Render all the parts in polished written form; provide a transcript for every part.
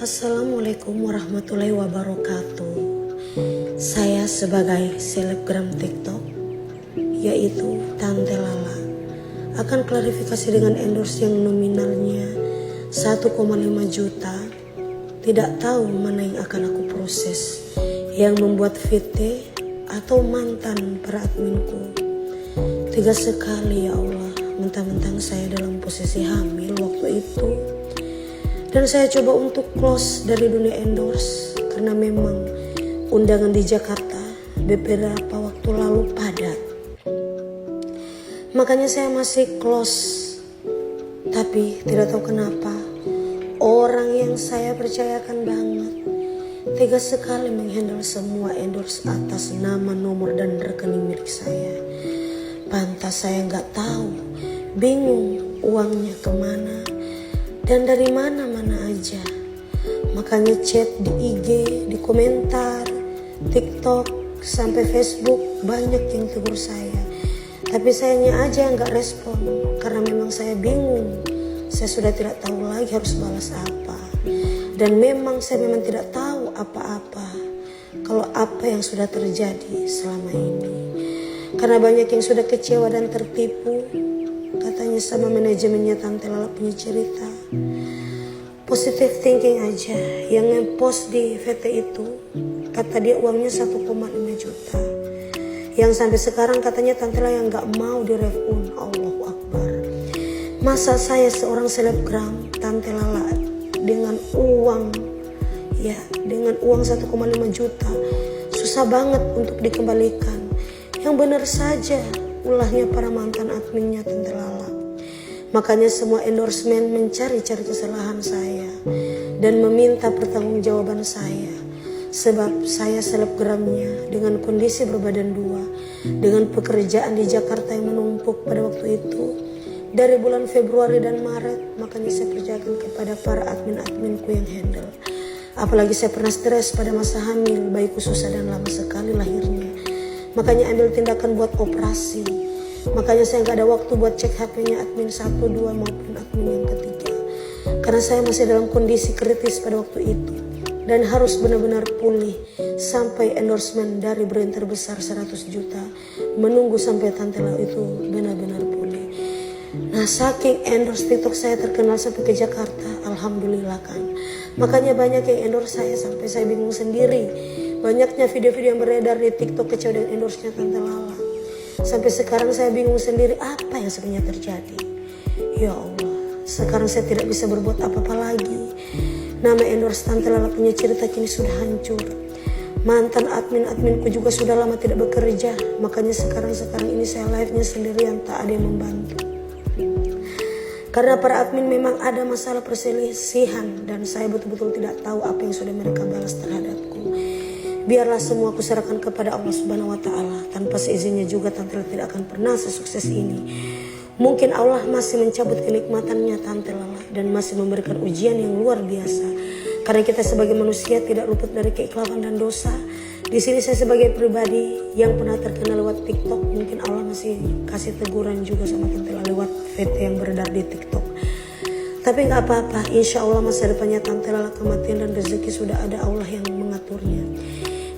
Assalamualaikum warahmatullahi wabarakatuh. Saya sebagai selebgram TikTok, yaitu Tante Lala, akan klarifikasi dengan endorse yang nominalnya 1,5 juta. Tidak tahu mana yang akan aku proses, yang membuat VT atau mantan para adminku. Tega sekali ya Allah, mentang-mentang saya dalam posisi hamil waktu itu. Dan saya coba untuk close dari dunia endorse karena memang undangan di Jakarta beberapa waktu lalu padat. Makanya saya masih close. Tapi tidak tahu kenapa orang yang saya percayakan banget tega sekali menghandle semua endorse atas nama, nomor, dan rekening milik saya. Pantas saya nggak tahu, bingung uangnya kemana dan dari mana-mana aja. Makanya chat di IG, di komentar, TikTok, sampai Facebook banyak yang tegur saya. Tapi sayangnya aja yang gak respon karena memang saya bingung. Saya sudah tidak tahu lagi harus balas apa. Dan memang saya memang tidak tahu apa-apa kalau apa yang sudah terjadi selama ini. Karena banyak yang sudah kecewa dan tertipu katanya sama manajemennya Tante Lala punya cerita. Positive thinking aja. Yang ngepost di VT itu kata dia uangnya 1,5 juta. Yang sampai sekarang katanya Tante Lala yang gak mau direfund. Allahu Akbar. Masa saya seorang selebgram Tante Lala dengan uang 1,5 juta susah banget untuk dikembalikan. Yang benar saja ulahnya para mantan adminnya Tante Lala. Makanya semua endorsement mencari-cari kesalahan saya dan meminta pertanggungjawaban saya. Sebab saya selebgramnya dengan kondisi berbadan dua, dengan pekerjaan di Jakarta yang menumpuk pada waktu itu dari bulan Februari dan Maret. Makanya saya percayakan kepada para admin-adminku yang handle. Apalagi saya pernah stres pada masa hamil, bayiku susah dan lama sekali lahirnya. Makanya ambil tindakan buat operasi. Makanya saya gak ada waktu buat cek HP-nya admin 1, 2 maupun admin yang ketiga. Karena saya masih dalam kondisi kritis pada waktu itu. Dan harus benar-benar pulih sampai endorsement dari brand terbesar 100 juta. Menunggu sampai Tante Lala itu benar-benar pulih. Nah, saking endorse TikTok saya terkenal sampai ke Jakarta, alhamdulillah kan. Makanya banyak yang endorse saya sampai saya bingung sendiri. Banyaknya video-video yang beredar di TikTok kecewa dengan endorse-nya Tante Lala. Sampai sekarang saya bingung sendiri apa yang sebenarnya terjadi. Ya Allah, sekarang saya tidak bisa berbuat apa-apa lagi. Nama endorse Tante Lala punya cerita kini sudah hancur. Mantan admin-adminku juga sudah lama tidak bekerja. Makanya sekarang ini saya live-nya sendirian, tak ada yang membantu. Karena para admin memang ada masalah perselisihan dan saya betul-betul tidak tahu apa yang sudah mereka balas terhadapku. Biarlah semua aku serahkan kepada Allah Subhanahu wa Ta'ala. Tanpa seizinnya juga Tante Lala tidak akan pernah sesukses ini. Mungkin Allah masih mencabut kenikmatannya Tante Lala dan masih memberikan ujian yang luar biasa. Karena kita sebagai manusia tidak luput dari keikhlasan dan dosa. Di sini saya sebagai pribadi yang pernah terkenal lewat TikTok, mungkin Allah masih kasih teguran juga sama Tante Lala lewat VT yang beredar di TikTok. Tapi gak apa-apa, insya Allah masa depannya Tante Lala, kematian dan rezeki sudah ada Allah yang mengaturnya.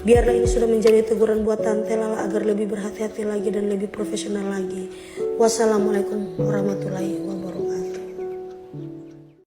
Biarlah ini sudah menjadi teguran buat Tante Lala agar lebih berhati-hati lagi dan lebih profesional lagi. Wassalamualaikum warahmatullahi wabarakatuh.